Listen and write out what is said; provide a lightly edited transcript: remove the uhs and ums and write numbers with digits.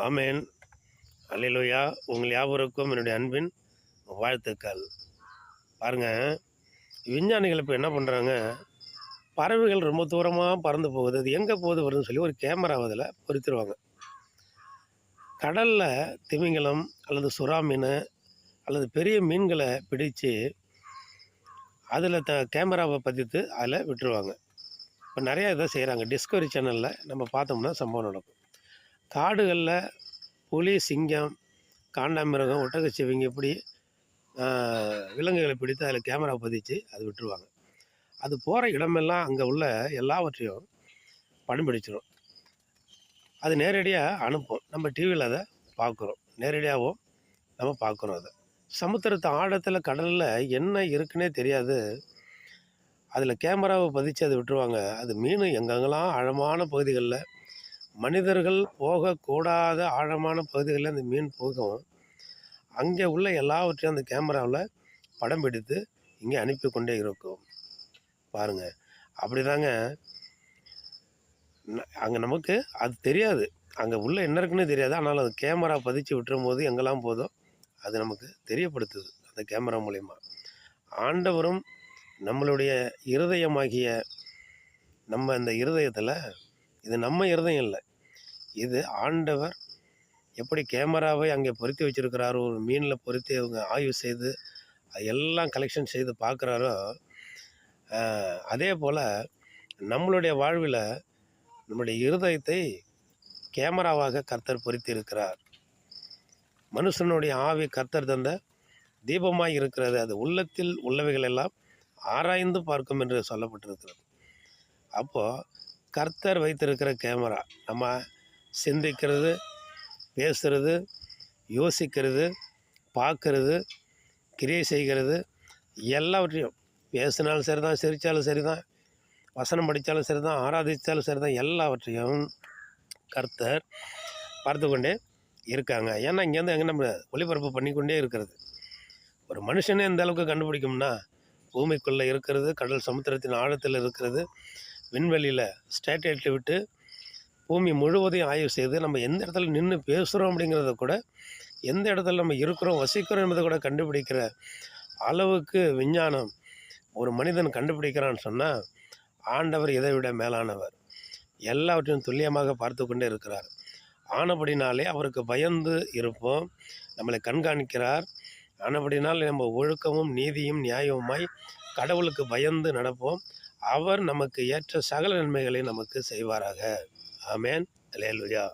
ஆமேன். அல்லேலூயா. உங்கள் யாவருக்கும் என்னுடைய அன்பின் வாழ்த்துக்கள். பாருங்க, விஞ்ஞானிகள் இப்போ என்ன பண்ணுறாங்க, பறவைகள் ரொம்ப தூரமாக பறந்து போகுது. அது எங்கே போகுது வருதுன்னு சொல்லி ஒரு கேமரா அதில் பொருத்திருவாங்க. கடலில் திமிங்கலம் அல்லது சுறா மீன் அல்லது பெரிய மீன்களை பிடித்து அதில் கேமராவை பதித்து அதில் விட்டுருவாங்க. இப்போ நிறையா இதை செய்கிறாங்க. டிஸ்கவரி சேனலில் நம்ம பார்த்தோம்னா சம்பவம் நடக்கும். காடுகளில் புலி, சிங்கம், காண்டாமிருகம், ஒட்டகச்சிவிங்கி இப்படி விலங்குகளை பிடித்து அதில் கேமரா பதித்து அது விட்டுருவாங்க. அது போகிற இடமெல்லாம் அங்கே உள்ள எல்லாவற்றையும் படம் பிடிச்சிடும். அது நேரடியாக அனுப்பும். நம்ம டிவியில் அதை பார்க்குறோம். நேரடியாகவும் நம்ம பார்க்குறோம். அதை சமுத்திரத்து ஆழத்தில் கடலில் என்ன இருக்குன்னே தெரியாது. அதில் கேமராவை பதித்து அதை விட்டுருவாங்க. அது மீன் எங்கெங்கெல்லாம் ஆழமான பகுதிகளில் மனிதர்கள் போகக்கூடாத ஆழமான பகுதிகளில் அந்த மீன் போகும். அங்கே உள்ள எல்லாவற்றையும் அந்த கேமராவில் படம் பிடித்து இங்கே அனுப்பி கொண்டே இருக்கும். பாருங்கள், அப்படி தாங்க. அங்கே நமக்கு அது தெரியாது, அங்கே உள்ள என்ன இருக்குன்னு தெரியாது. ஆனால் அது கேமரா பதிச்சு விட்டுரும் போது எங்கெல்லாம் போதோ அது நமக்கு தெரியப்படுத்துது அந்த கேமரா மூலயமா. ஆண்டவரும் நம்மளுடைய இருதயமாகிய நம்ம இந்த இருதயத்தில், இது நம்ம இருதயம் இல்லை, இது ஆண்டவர் எப்படி கேமராவை அங்கே பொருத்தி வச்சுருக்கிறாரோ, ஒரு மீனில் பொருத்தி அவங்க ஆய்வு செய்து எல்லாம் கலெக்ஷன் செய்து பார்க்குறாரோ, அதே போல் நம்மளுடைய வாழ்வில் நம்முடைய இருதயத்தை கேமராவாக கர்த்தர் பொருத்தி இருக்கிறார். மனுஷனுடைய ஆவி கர்த்தர் தந்த தீபமாய் இருக்கிறது. அது உள்ளத்தில் உள்ளவைகள் எல்லாம் ஆராய்ந்து பார்க்கும் என்று சொல்லப்பட்டிருக்கிறது. அப்போது கர்த்தர் வைத்திருக்கிற கேமரா நம்ம சிந்திக்கிறது, பேசுகிறது, யோசிக்கிறது, பார்க்கறது, கிரியை செய்கிறது எல்லாவற்றையும், பேசினாலும் சரி தான், சிரித்தாலும் சரி தான், வசனம் படித்தாலும் சரி தான், ஆராதித்தாலும் சரி தான், எல்லாவற்றையும் கர்த்தர் பார்த்து கொண்டே இருக்காங்க. ஏன்னா இங்கேருந்து எங்கே நம்ம ஒளிபரப்பு பண்ணிக்கொண்டே இருக்கிறது. ஒரு மனுஷனே எந்த அளவுக்கு கண்டுபிடிக்கும்னா, பூமிக்குள்ளே இருக்கிறது, கடல் சமுத்திரத்தின் ஆழத்தில் இருக்கிறது, விண்வெளியில் ஸ்டேட்லைட்டை விட்டு பூமி முழுவதையும் ஆய்வு செய்து நம்ம எந்த இடத்துல நின்று பேசுகிறோம் அப்படிங்கிறத கூட, எந்த இடத்துல நம்ம இருக்கிறோம் வசிக்கிறோம் என்பதை கூட கண்டுபிடிக்கிற அளவுக்கு விஞ்ஞானம் ஒரு மனிதன் கண்டுபிடிக்கிறான்னு சொன்னால், ஆண்டவர் இதை விட மேலானவர். எல்லாவற்றையும் துல்லியமாக பார்த்து கொண்டே இருக்கிறார். ஆனபடினாலே அவருக்கு பயந்து இருப்போம். நம்மளை கண்காணிக்கிறார். ஆனபடினால் நம்ம ஒழுக்கமும் நீதியும் நியாயமுமாய் கடவுளுக்கு பயந்து நடப்போம். அவர் நமக்கு ஏற்ற சகல நன்மைகளை நமக்கு செய்வாராக. ஆமேன். அல்லேலூயா.